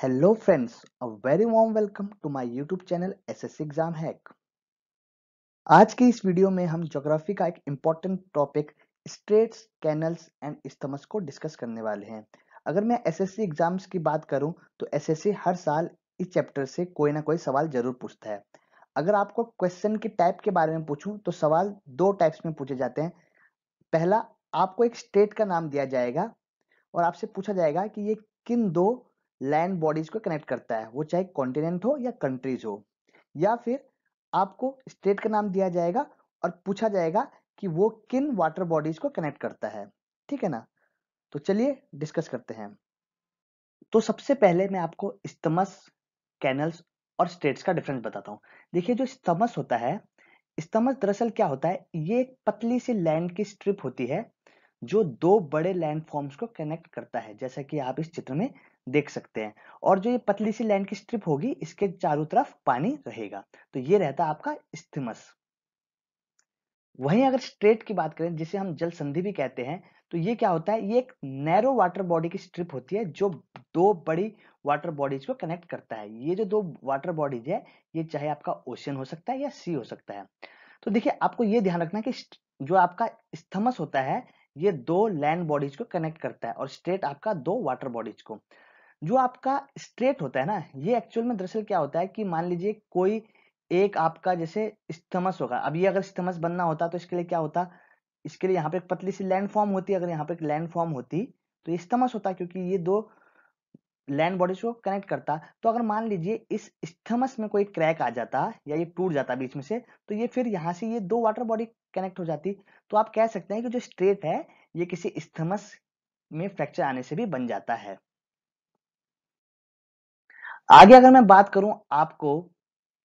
Hello friends, a very warm welcome to my YouTube channel SSC exam hack. आज की इस video में हम ज्योग्राफी का एक important topic straits, canals and isthmus को डिस्कस करने वाले हैं। अगर मैं एसएससी एग्जाम्स की बात करूं तो एसएससी हर साल इस चैप्टर से कोई ना कोई सवाल जरूर पूछता है। अगर आपको क्वेश्चन के टाइप के बारे में पूछूं तो सवाल दो टाइप्स में पूछे जाते हैं। पहला, आपको एक स्टेट का नाम दिया जाएगा और आपसे पूछा जाएगा कि ये किन दो लैंड बॉडीज को कनेक्ट करता है, वो चाहे कॉन्टिनेंट हो या कंट्रीज हो। या फिर आपको स्टेट का नाम दिया जाएगा और पूछा जाएगा कि वो किन वाटर बॉडीज को कनेक्ट करता है। ठीक है ना? तो चलिए डिस्कस करते हैं। तो सबसे पहले मैं आपको इस्थमस, कैनल्स और स्टेट्स का डिफरेंस बताता हूँ। देखिए, जो इस्थमस होता है, इस्थमस दरअसल क्या होता है, ये एक पतली सी लैंड की स्ट्रिप होती है जो दो बड़े लैंड फॉर्म्स को कनेक्ट करता है, जैसा कि आप इस चित्र में देख सकते हैं। और जो ये पतली सी लैंड की स्ट्रिप होगी, इसके चारों तरफ पानी रहेगा, तो ये रहता है आपका इस्थमस। वहीं अगर स्ट्रेट की बात करें, जिसे हम जल संधि भी कहते हैं, तो ये क्या होता है, ये एक नैरो वाटर बॉडी की स्ट्रिप होती है जो दो बड़ी वाटर बॉडीज को कनेक्ट करता है। ये जो दो वाटर बॉडीज है, ये चाहे आपका ओशियन हो सकता है या सी हो सकता है। तो देखिए, आपको ये ध्यान रखना है कि जो आपका इस्थमस होता है, ये दो लैंड बॉडीज को कनेक्ट करता है और स्ट्रेट आपका दो वाटर बॉडीज को। जो आपका स्ट्रेट होता है ना, ये एक्चुअल में दरअसल क्या होता है कि मान लीजिए कोई एक आपका जैसे इस्थमस होगा। अब ये अगर इस्थमस बनना होता तो इसके लिए क्या होता, इसके लिए यहाँ पे एक पतली सी लैंड फॉर्म होती। अगर यहाँ पे एक लैंड फॉर्म होती तो ये इस्थमस होता, क्योंकि ये दो लैंड बॉडीज को कनेक्ट करता। तो अगर मान लीजिए इस इस्थमस में कोई क्रैक आ जाता या ये टूट जाता बीच में से, तो ये फिर यहाँ से ये दो वाटर बॉडी कनेक्ट हो जाती। तो आप कह सकते हैं कि जो स्ट्रेट है, ये किसी इस्थमस में फ्रैक्चर आने से भी बन जाता है। आगे अगर मैं बात करूं आपको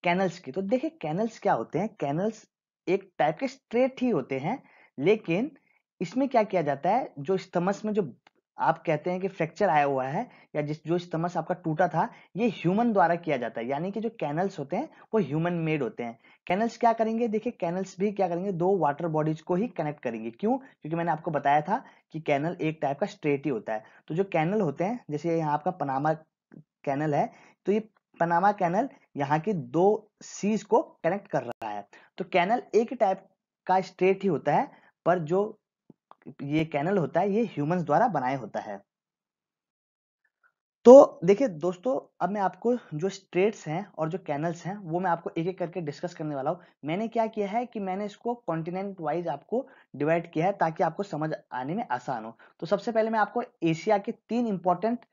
कैनल्स की, तो देखिए कैनल्स क्या होते हैं। कैनल्स एक टाइप के स्ट्रेट ही होते हैं, लेकिन इसमें क्या किया जाता है, जो स्टमस में जो आप कहते हैं कि फ्रैक्चर आया हुआ है या जिस जो स्टमस आपका टूटा था, ये ह्यूमन द्वारा किया जाता है। यानी कि जो कैनल्स होते हैं वो ह्यूमन मेड होते हैं। कैनल्स क्या करेंगे, देखिए कैनल्स भी क्या करेंगे, दो वाटर बॉडीज को ही कनेक्ट करेंगे। क्यों? क्योंकि मैंने आपको बताया था कि कैनल एक टाइप का स्ट्रेट ही होता है। तो जो कैनल होते हैं, जैसे यहाँ आपका पनामा कैनल है, तो ये पनामा कैनल यहाँ की दो सीज को कनेक्ट कर रहा है। तो कैनल एक टाइप का स्ट्रेट ही होता है, पर जो ये कैनल होता है, ये ह्यूमंस द्वारा बनाया होता है। तो देखिए दोस्तों, अब मैं आपको जो स्ट्रेट्स हैं और जो कैनल्स हैं, वो मैं आपको एक एक करके डिस्कस करने वाला हूँ। मैंने क्या किया है कि मैंने इसको कॉन्टिनेंट वाइज आपको डिवाइड किया है, ताकि आपको समझ आने में आसान हो। तो सबसे पहले मैं आपको एशिया के तीन इंपॉर्टेंट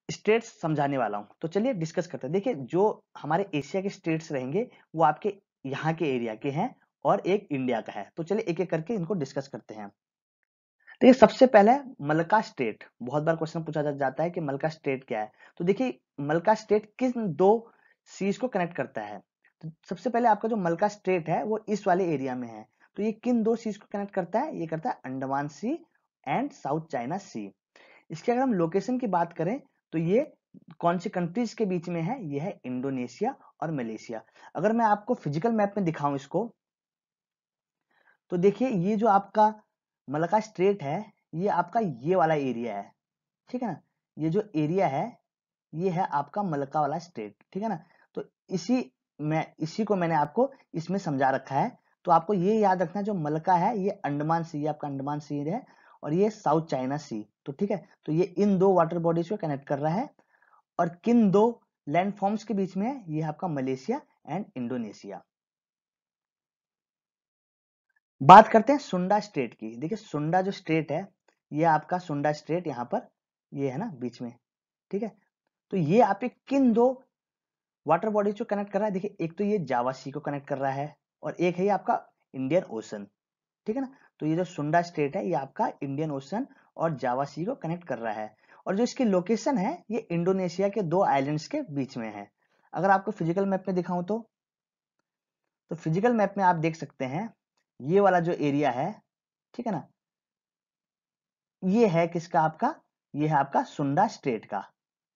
स्टेट्स समझाने वाला हूं। तो चलिए डिस्कस करते हैं। देखिए, जो हमारे एशिया के स्टेट्स रहेंगे, वो आपके यहाँ के एरिया के हैं और एक इंडिया का है। तो चलिए एक एक करके इनको डिस्कस करते हैं। देखिए, सबसे पहले मलका स्टेट। बहुत बार क्वेश्चन पूछा जाता है कि मलका स्टेट क्या है। तो देखिए, मलका स्टेट किन दो सीज को कनेक्ट करता है। तो सबसे पहले आपका जो मलका स्टेट है, वो इस वाले एरिया में है। तो ये किन दो सीज को कनेक्ट करता है, ये करता है अंडमान सी एंड साउथ चाइना सी। इसकी अगर हम लोकेशन की बात करें, तो ये कौन सी कंट्रीज के बीच में है, ये है इंडोनेशिया और मलेशिया। अगर मैं आपको फिजिकल मैप में दिखाऊं इसको, तो देखिए ये जो आपका मलक्का स्ट्रेट है, ये आपका ये वाला एरिया है। ठीक है ना? ये जो एरिया है, ये है आपका मलक्का वाला स्टेट। ठीक है ना? तो इसी को मैंने आपको इसमें समझा रखा है। तो आपको ये याद रखना है, जो मलक्का है ये अंडमान सी, ये आपका अंडमान सी है, और ये साउथ चाइना सी। तो ठीक है, तो ये इन दो वाटर बॉडीज को कनेक्ट कर रहा है। और किन दो लैंड फॉर्म्स के बीच में है, ये आपका मलेशिया एंड इंडोनेशिया। बात करते हैं सुंडा स्टेट की। देखिए, सुंडा जो स्टेट है, ये आपका सुंडा स्टेट यहाँ पर ये है ना बीच में। ठीक है, तो ये आप एक किन दो वाटर बॉडीज को कनेक्ट कर रहा है। देखिए, एक तो ये जावा सी को कनेक्ट कर रहा है और एक है ये आपका इंडियन ओशन। ठीक है ना? तो ये जो सुंडा स्टेट है, ये आपका इंडियन ओशन और जावा सी को कनेक्ट कर रहा है। और जो इसकी लोकेशन है, ये इंडोनेशिया के दो आइलैंड्स के बीच में है। अगर आपको फिजिकल मैप में दिखाऊं तो फिजिकल मैप में आप देख सकते हैं, ये वाला जो एरिया है, ठीक है ना, ये है किसका आपका, ये है आपका सुंडा स्टेट का।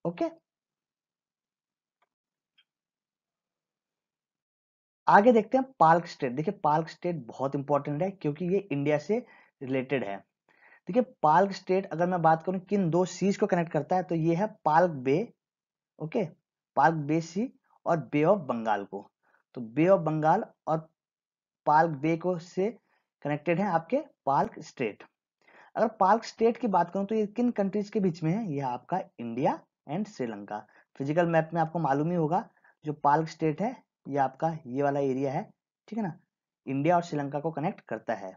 ओके, आगे देखते हैं पाल्क स्टेट। देखिए, पाल्क स्टेट बहुत इंपॉर्टेंट है, क्योंकि ये इंडिया से रिलेटेड है। देखिए, पाल्क स्टेट अगर मैं बात करूं किन दो सीज को कनेक्ट करता है, तो ये है पाल्क बे ओके, पार्क बे सी और बे ऑफ बंगाल को। तो बे ऑफ बंगाल और पार्क बे को से कनेक्टेड है आपके पार्क स्ट्रेट। अगर पार्क स्टेट की बात करूं तो ये किन कंट्रीज के बीच में है, ये आपका India and Sri Lanka. Physical map में आपको मालूम ही होगा, जो पार्क स्टेट है ये आपका ये वाला एरिया है, ठीक है ना, इंडिया और श्रीलंका को कनेक्ट करता है।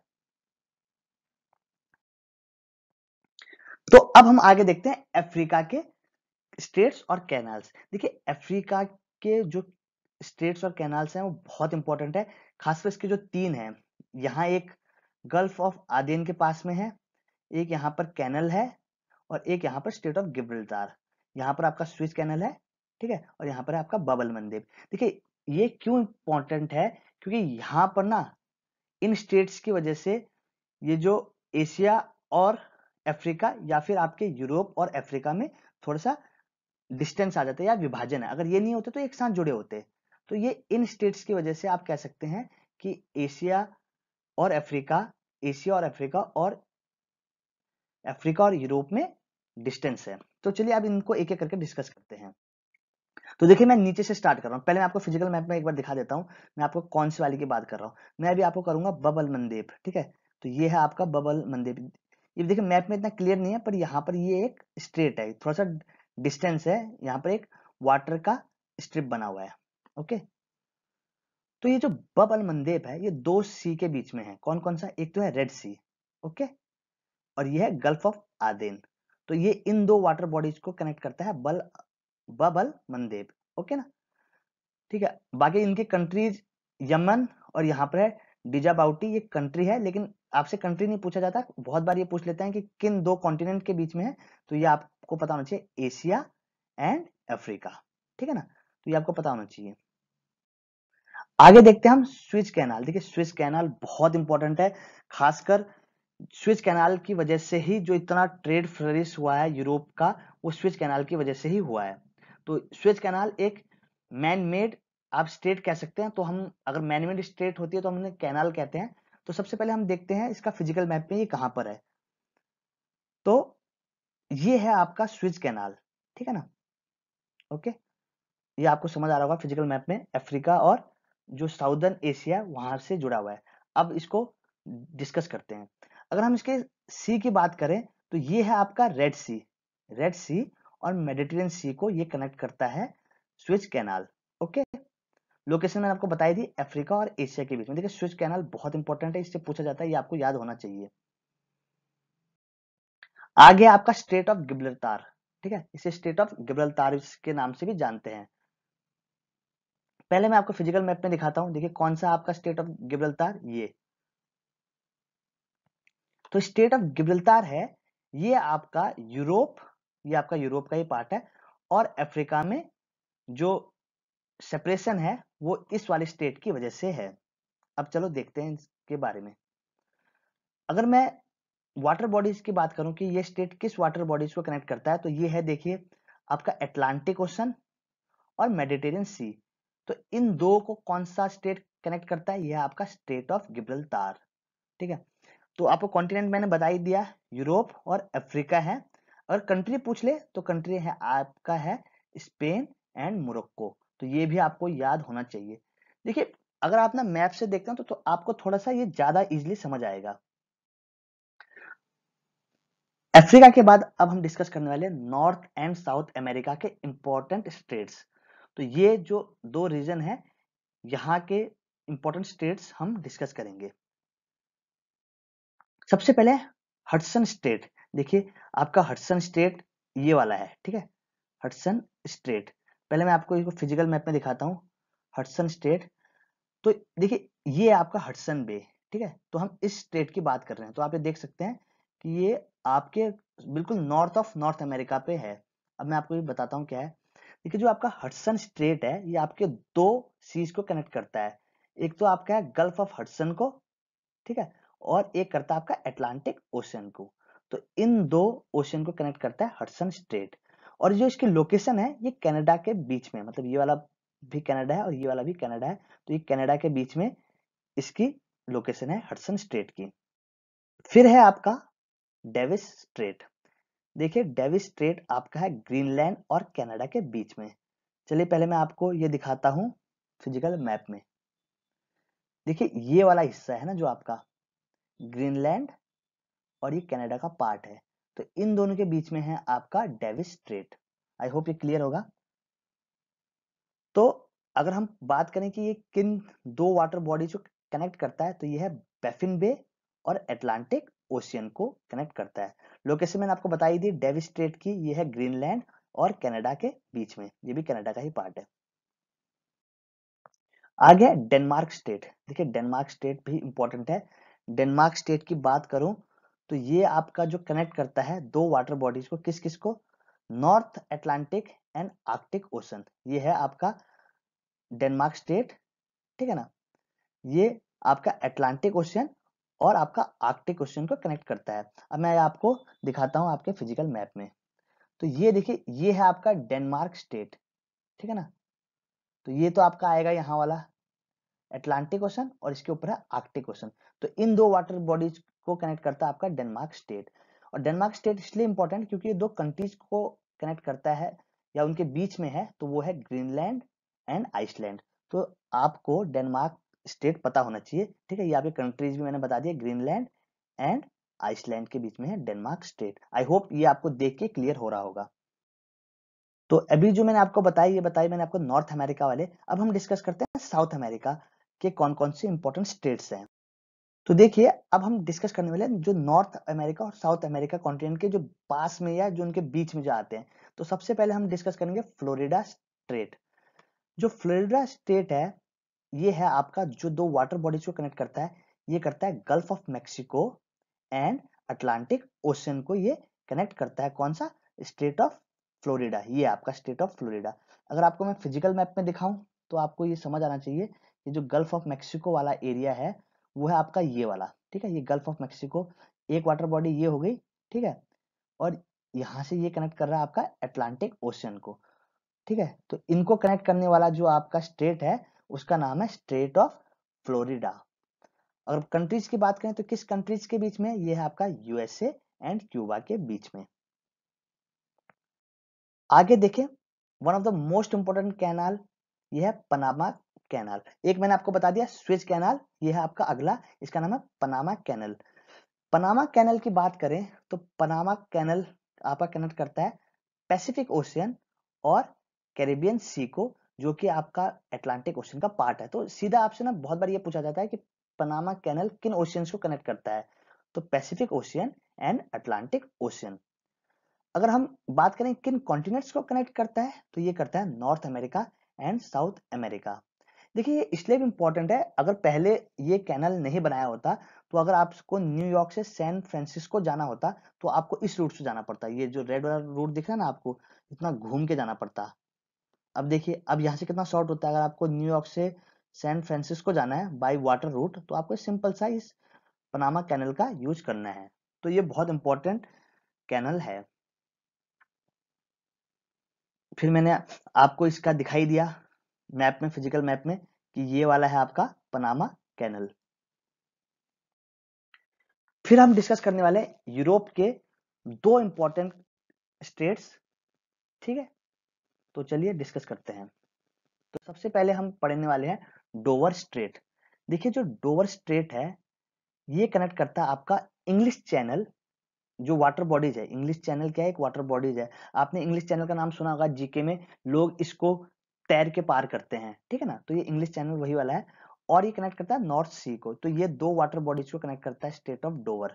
तो अब हम आगे देखते हैं अफ्रीका के स्टेट्स और कैनाल्स। देखिए अफ्रीका के जो स्टेट्स और कैनाल्स हैं वो बहुत इंपॉर्टेंट है, खासकर इसके जो तीन हैं, यहाँ एक गल्फ ऑफ आदेन के पास में है, एक यहाँ पर कैनल है, और एक यहाँ पर स्टेट ऑफ गिब्राल्टार। यहाँ पर आपका स्विस कैनल है, ठीक है, और यहाँ पर है आपका बबल मंदेब। देखिए ये क्यों इंपॉर्टेंट है, क्योंकि यहाँ पर ना इन स्टेट्स की वजह से ये जो एशिया और अफ्रीका या फिर आपके यूरोप और अफ्रीका में थोड़ा सा डिस्टेंस आ जाता है या विभाजन है, अगर ये नहीं होते तो एक साथ जुड़े होते। तो ये इन स्टेट्स की वजह से आप कह सकते हैं कि और अफ्रीका अफ्रीका और यूरोप में डिस्टेंस है। तो चलिए अब इनको एक एक करके डिस्कस करते हैं। तो देखिए मैं नीचे से स्टार्ट कर रहा हूँ, पहले मैं आपको फिजिकल मैप में एक बार दिखा देता हूँ, मैं आपको कौन सी वाली की बात कर रहा हूँ। मैं अभी आपको करूंगा बबल मंदेब, ठीक है। तो ये है आपका बबल मंदेब। ये देखिए मैप में इतना क्लियर नहीं है, पर यहाँ पर ये एक स्ट्रेट है, थोड़ा सा डिस्टेंस है, यहाँ पर एक वाटर का स्ट्रिप बना हुआ है। ओके, तो ये जो बबल मंदेब है ये दो सी के बीच में है, कौन कौन सा, एक तो है रेड सी, ओके, और ये है गल्फ ऑफ आदेन। तो ये इन दो वाटर बॉडीज को कनेक्ट करता है बबल मंदेब, ओके ना। ठीक है, बाकी इनके कंट्रीज यमन और यहाँ पर है डिजाबाउटी, ये कंट्री है, लेकिन आपसे कंट्री नहीं पूछा जाता, बहुत बार ये पूछ लेते हैं कि किन दो कॉन्टिनेंट के बीच में है, तो ये आपको पता होना चाहिए, एशिया एंड अफ्रीका, ठीक है ना, तो ये आपको पता होना चाहिए। आगे देखते हैं हम स्विच कैनाल। देखिए स्विच कैनाल बहुत इंपॉर्टेंट है, खासकर स्विच कैनाल की वजह से ही जो इतना ट्रेड फ्लरिश हुआ है यूरोप का, वो स्विच कैनाल की वजह से ही हुआ है। तो स्विच कैनाल एक मैन मेड आप स्टेट कह सकते हैं, तो हम अगर मैन मेड स्टेट होती है तो हम उन्हें कैनाल कहते हैं। तो सबसे पहले हम देखते हैं इसका फिजिकल मैप में ये कहां पर है। तो ये है आपका स्विच कैनाल, ठीक है ना, ओके, ये आपको समझ आ रहा होगा, फिजिकल मैप में अफ्रीका और जो साउदर्न एशिया वहां से जुड़ा हुआ है। अब इसको डिस्कस करते हैं। अगर हम इसके सी की बात करें तो ये है आपका रेड सी और मेडिटेरियन सी को ये कनेक्ट करता है स्विच कैनाल, ओके। लोकेशन मैंने आपको बताई थी, अफ्रीका और एशिया के बीच में। देखिए स्विच कैनाल बहुत इंपॉर्टेंट है, इससे पूछा जाता है, ये आपको याद होना चाहिए। आगे आपका स्टेट ऑफ गिब्राल्टार, ठीक है, इसे स्टेट ऑफ गिब्राल्टार के नाम से भी जानते हैं। पहले मैं आपको फिजिकल मैप में दिखाता हूं, देखिए कौन सा आपका स्टेट ऑफ गिब्राल्टार, ये तो स्टेट ऑफ गिब्राल्टार है, ये आपका यूरोप, ये आपका यूरोप का ही पार्ट है, और अफ्रीका में जो सेपरेशन है वो इस वाले स्टेट की वजह से है। अब चलो देखते हैं इसके बारे में। अगर मैं वाटर बॉडीज की बात करूं कि ये स्टेट किस वाटर बॉडीज को कनेक्ट करता है, तो ये है देखिए आपका अटलांटिक ओशन और मेडिटेरियन सी। तो इन दो को कौन सा स्टेट कनेक्ट करता है, ये है आपका स्टेट ऑफ गिब्राल्टार, ठीक है। तो आपको कॉन्टिनेंट मैंने बता ही दिया, यूरोप और अफ्रीका है। अगर कंट्री पूछ ले तो कंट्री है आपका है स्पेन एंड मोरक्को, तो ये भी आपको याद होना चाहिए। देखिए अगर आप ना मैप से देखते हैं तो आपको थोड़ा सा ये ज्यादा इजीली समझ आएगा। अफ्रीका के बाद अब हम डिस्कस करने वाले नॉर्थ एंड साउथ अमेरिका के इंपॉर्टेंट स्टेट्स। तो ये जो दो रीजन है, यहाँ के इंपॉर्टेंट स्टेट्स हम डिस्कस करेंगे। सबसे पहले हडसन स्टेट। देखिए आपका हडसन स्टेट ये वाला है, ठीक है, हडसन स्टेट। पहले मैं आपको इसको फिजिकल मैप में दिखाता हूँ, हडसन स्टेट। तो देखिए ये आपका हडसन बे, ठीक है, तो हम इस स्टेट की बात कर रहे हैं, तो आप ये देख सकते हैं कि ये आपके बिल्कुल नॉर्थ ऑफ नॉर्थ अमेरिका पे है। अब मैं आपको ये बताता हूँ क्या है। देखिए जो आपका हडसन स्ट्रेट है ये आपके दो सीज को कनेक्ट करता है, एक तो आपका है गल्फ ऑफ हडसन को, ठीक है, और एक करता है आपका अटलांटिक ओशन को। तो इन दो ओशन को कनेक्ट करता है हडसन स्ट्रेट। और जो इसकी लोकेशन है ये कनाडा के बीच में, मतलब ये वाला भी कनाडा है और ये वाला भी कनाडा है, तो ये कनाडा के बीच में इसकी लोकेशन है हडसन स्ट्रेट की। फिर है आपका डेविस स्ट्रेट। देखिए डेविस स्ट्रेट आपका है ग्रीनलैंड और कनाडा के बीच में। चलिए पहले मैं आपको ये दिखाता हूँ फिजिकल मैप में। देखिए ये वाला हिस्सा है ना जो आपका ग्रीनलैंड और ये कनाडा का पार्ट है, तो इन दोनों के बीच में है आपका डेविस स्ट्रेट। आई होप ये क्लियर होगा। तो अगर हम बात करें कि ये किन दो वाटर बॉडीज को कनेक्ट करता है, तो ये है बैफिन बे और अटलांटिक ओशियन को कनेक्ट करता है। लोकेशन मैंने आपको बताई दी डेविस स्ट्रेट की, ये है ग्रीनलैंड और कनाडा के बीच में, ये भी कनाडा का ही पार्ट है। आगे डेनमार्क स्टेट। देखिए डेनमार्क स्टेट भी इंपॉर्टेंट है। डेनमार्क स्टेट की बात करूं तो ये आपका जो कनेक्ट करता है दो वाटर बॉडीज को, किस किस को, north Atlantic and Arctic ocean, ये है आपका डेनमार्क स्टेट। ठीक है ना, ये आपका अटलांटिक ओशियन और आपका आर्कटिक ओशियन को कनेक्ट करता है। अब मैं आपको दिखाता हूं आपके फिजिकल मैप में। तो ये देखिए ये है आपका डेनमार्क स्टेट, ठीक है ना। तो ये तो आपका आएगा यहाँ वाला अटलांटिक ओशन और इसके ऊपर है आर्कटिक ओशन। तो इन दो वाटर बॉडीज को कनेक्ट करता है आपका डेनमार्क स्टेट। और डेनमार्क स्टेट इसलिए इंपॉर्टेंट क्योंकि ये दो कंट्रीज को कनेक्ट करता है या उनके बीच में है, तो वो है ग्रीनलैंड एंड आइसलैंड। तो आपको डेनमार्क स्टेट पता होना चाहिए, ठीक है। ये आपके कंट्रीज भी मैंने बता दिया, ग्रीनलैंड एंड आइसलैंड के बीच में है डेनमार्क स्टेट। आई होप ये आपको देख के क्लियर हो रहा होगा। तो अभी जो मैंने आपको बताई, ये बताई मैंने आपको नॉर्थ अमेरिका वाले। अब हम डिस्कस करते हैं साउथ अमेरिका के कौन कौन से इंपॉर्टेंट स्टेट्स हैं। तो देखिए अब हम डिस्कस करने वाले हैं जो नॉर्थ अमेरिका और साउथ अमेरिका कॉन्टिनेंट के जो पास में या जो उनके बीच में जो आते हैं। तो सबसे पहले हम डिस्कस करेंगे फ्लोरिडा स्टेट। जो फ्लोरिडा स्टेट है, ये है आपका जो दो वाटर बॉडीज को कनेक्ट करता है। ये करता है gulf of Mexico and Atlantic ocean को, ये कनेक्ट करता है। कौन सा? स्टेट ऑफ फ्लोरिडा, ये आपका स्टेट ऑफ फ्लोरिडा। अगर आपको मैं फिजिकल मैप में दिखाऊं तो आपको ये समझ आना चाहिए कि जो गल्फ ऑफ मैक्सिको वाला एरिया है वो है आपका ये वाला, ठीक है। ये गल्फ ऑफ मैक्सिको एक वाटर बॉडी ये हो गई, ठीक है। और यहाँ से ये कनेक्ट कर रहा है आपका अटलांटिक ओशन को, ठीक है। तो इनको कनेक्ट करने वाला जो आपका स्टेट है उसका नाम है स्टेट ऑफ फ्लोरिडा। अगर कंट्रीज की बात करें तो किस कंट्रीज के बीच में? ये है आपका यूएसए एंड क्यूबा के बीच में। आगे देखें, one of the most important canal, ये है पनामा कैनाल। एक मैंने आपको बता दिया स्विच कैनाल, ये है आपका अगला, इसका नाम है पनामा कैनाल। पनामा कैनाल की बात करें तो पनामा कैनाल आपका कनेक्ट करता है पैसिफिक ओशियन और कैरिबियन सी को, जो कि आपका अटलांटिक ओशियन का पार्ट है। तो सीधा आपसे ना बहुत बार ये पूछा जाता है कि पनामा कैनाल किन ओशियंस को कनेक्ट करता है, तो Pacific ocean and Atlantic ocean. अगर हम बात करें किन कॉन्टिनेंट्स को कनेक्ट करता है, तो ये करता है north America and south America. देखिए ये इसलिए भी इंपॉर्टेंट है, अगर पहले ये कैनल नहीं बनाया होता तो अगर आपको न्यूयॉर्क से सैन फ्रांसिस्को जाना होता तो आपको इस रूट से जाना पड़ता। ये जो रेड वाला रूट दिख रहा है ना आपको, इतना घूम के जाना पड़ता। अब देखिए अब यहाँ से कितना शॉर्ट होता है। अगर आपको न्यूयॉर्क से सैन फ्रांसिस्को जाना है बाय वाटर रूट, तो आपको सिंपल सा इस पनामा कैनल का यूज करना है। तो ये बहुत इंपॉर्टेंट कैनल है। फिर मैंने आपको इसका दिखाई दिया मैप में, फिजिकल मैप में, कि ये वाला है आपका पनामा कैनल। फिर हम डिस्कस करने वाले यूरोप के दो इंपॉर्टेंट स्टेट्स, ठीक है। तो चलिए डिस्कस करते हैं। तो सबसे पहले हम पढ़ने वाले हैं डोवर स्ट्रेट। देखिए जो डोवर स्ट्रेट है ये कनेक्ट करता है आपका इंग्लिश चैनल, जो वाटर बॉडीज है। इंग्लिश चैनल क्या है? एक वाटर बॉडीज है। आपने इंग्लिश चैनल का नाम सुना होगा जीके में, लोग इसको तैर के पार करते हैं, ठीक है ना। तो ये इंग्लिश चैनल वही वाला है और ये कनेक्ट करता है नॉर्थ सी को। तो ये दो वाटर बॉडीज को कनेक्ट करता है स्टेट ऑफ डोवर।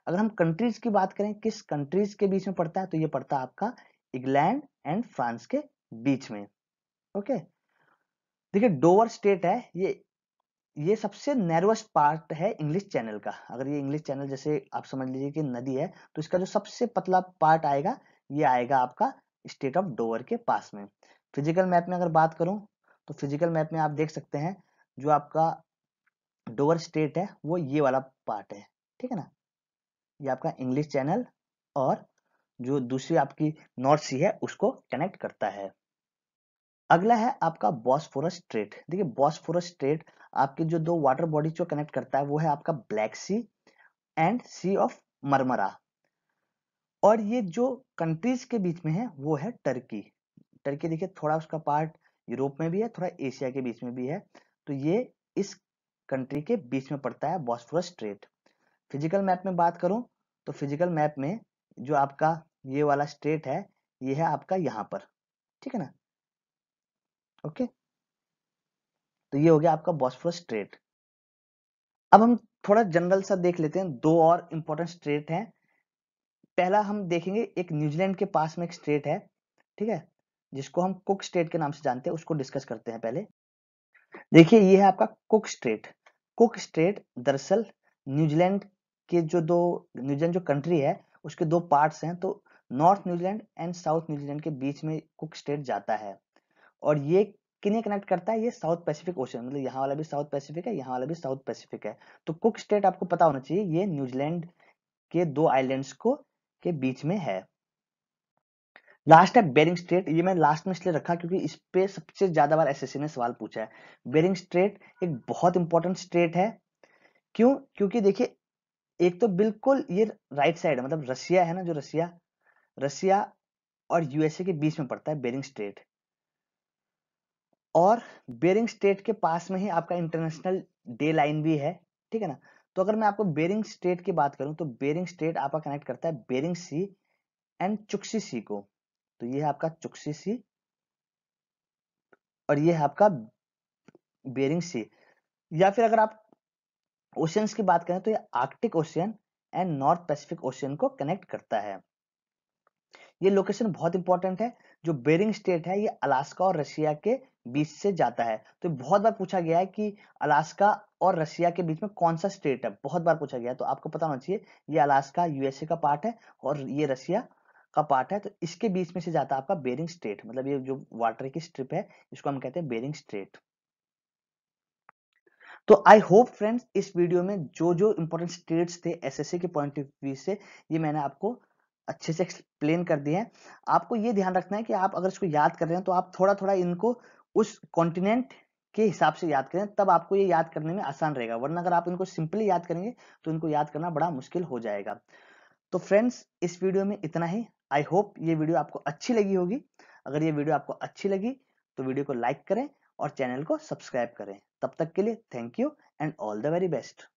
अगर हम कंट्रीज की बात करें किस कंट्रीज के बीच में पड़ता है, तो ये पड़ता है आपका इंग्लैंड एंड फ्रांस के बीच में। ओके, देखिए डोवर स्टेट है ये सबसे नैरोएस्ट पार्ट है इंग्लिश चैनल का। अगर ये इंग्लिश चैनल जैसे आप समझ लीजिए कि नदी है, तो इसका जो सबसे पतला पार्ट आएगा ये आएगा आपका स्टेट ऑफ डोवर के पास में। फिजिकल मैप में अगर बात करूं तो फिजिकल मैप में आप देख सकते हैं जो आपका डोवर स्टेट है वो ये वाला पार्ट है, ठीक है ना। ये आपका इंग्लिश चैनल और जो दूसरी आपकी नॉर्थ सी है उसको कनेक्ट करता है। अगला है आपका बॉस्फोरस स्ट्रेट। देखिए बॉस्फोरस स्ट्रेट आपके जो दो वाटर बॉडीज को कनेक्ट करता है वो है आपका Black Sea and Sea of Marmara. और ये जो कंट्रीज के बीच में है वो है टर्की। टर्की देखिए थोड़ा उसका पार्ट यूरोप में भी है, थोड़ा एशिया के बीच में भी है, तो ये इस कंट्री के बीच में पड़ता है बॉस्फोरस स्ट्रेट। फिजिकल मैप में बात करूं तो फिजिकल मैप में जो आपका ये वाला स्ट्रेट है ये है आपका यहाँ पर, ठीक है ना। ओके, तो ये हो गया आपका बॉस्फोरस स्ट्रेट। अब हम थोड़ा जनरल सा देख लेते हैं, दो और इंपॉर्टेंट स्ट्रेट हैं। पहला हम देखेंगे, एक न्यूजीलैंड के पास में एक स्टेट है, ठीक है, जिसको हम कुक स्टेट के नाम से जानते हैं, उसको डिस्कस करते हैं पहले। देखिए ये है आपका कुक स्टेट। कुक स्टेट दरअसल न्यूजीलैंड के न्यूजीलैंड जो कंट्री है उसके दो पार्ट्स हैं, तो north New Zealand and south New Zealand के बीच में कुक स्टेट जाता है। और ये किन्हें कनेक्ट करता है, ये साउथ पैसिफिक ओशन, मतलब यहाँ वाला भी साउथ पैसिफिक है, यहाँ वाला भी साउथ पैसिफिक है। तो कुक स्टेट आपको पता होना चाहिए, ये न्यूजीलैंड के दो आइलैंड्स को के बीच में है। लास्ट है बेरिंग स्ट्रेट। ये मैं लास्ट में इसलिए रखा क्योंकि इस पे सबसे ज्यादा बार एसएससी ने सवाल पूछा है। बेरिंग स्ट्रेट एक बहुत इंपॉर्टेंट स्ट्रेट है। क्यों? क्योंकि देखिए एक तो बिल्कुल ये राइट साइड है, मतलब रसिया है ना, जो रसिया रसिया और यूएसए के बीच में पड़ता है बेरिंग स्ट्रेट। और बेरिंग स्ट्रेट के पास में ही आपका इंटरनेशनल डे लाइन भी है, ठीक है ना। तो अगर मैं आपको बेरिंग स्ट्रेट की बात करूं तो बेरिंग स्ट्रेट आपका कनेक्ट करता है बेरिंग सी एंड चुक्सी सी को। तो ये है आपका चुक्सी सी और ये है आपका बेरिंग सी। या फिर अगर आप ओशियंस की बात करें तो ये Arctic ocean and north Pacific ocean को कनेक्ट करता है। ये लोकेशन बहुत इंपॉर्टेंट है। जो बेरिंग स्टेट है ये अलास्का और रशिया के बीच से जाता है। तो बहुत बार पूछा गया है कि अलास्का और रशिया के बीच में कौन सा स्टेट है, बहुत बार पूछा गया है, तो आपको पता होना चाहिए ये अलास्का यूएसए का पार्ट है और ये रशिया का पार्ट है। तो इसके बीच में से जाता है आपका बेरिंग स्ट्रेट, मतलब ये जो वाटर की स्ट्रिप है इसको हम कहते हैं बेरिंग स्ट्रेट। तो आई होप फ्रेंड्स इस वीडियो में जो जो इंपॉर्टेंट स्टेट्स थे एसएससी के पॉइंट ऑफ व्यू से ये मैंने आपको अच्छे से एक्सप्लेन कर दिए हैं। आपको ये ध्यान रखना है कि आप अगर इसको याद कर रहे हैं तो आप थोड़ा थोड़ा इनको उस कॉन्टिनेंट के हिसाब से याद करें, तब आपको ये याद करने में आसान रहेगा। वरना अगर आप इनको सिंपली याद करेंगे तो इनको याद करना बड़ा मुश्किल हो जाएगा। तो फ्रेंड्स इस वीडियो में इतना ही। आई होप ये वीडियो आपको अच्छी लगी होगी। अगर ये वीडियो आपको अच्छी लगी तो वीडियो को लाइक करें और चैनल को सब्सक्राइब करें। तब तक के लिए thank you and all the very best.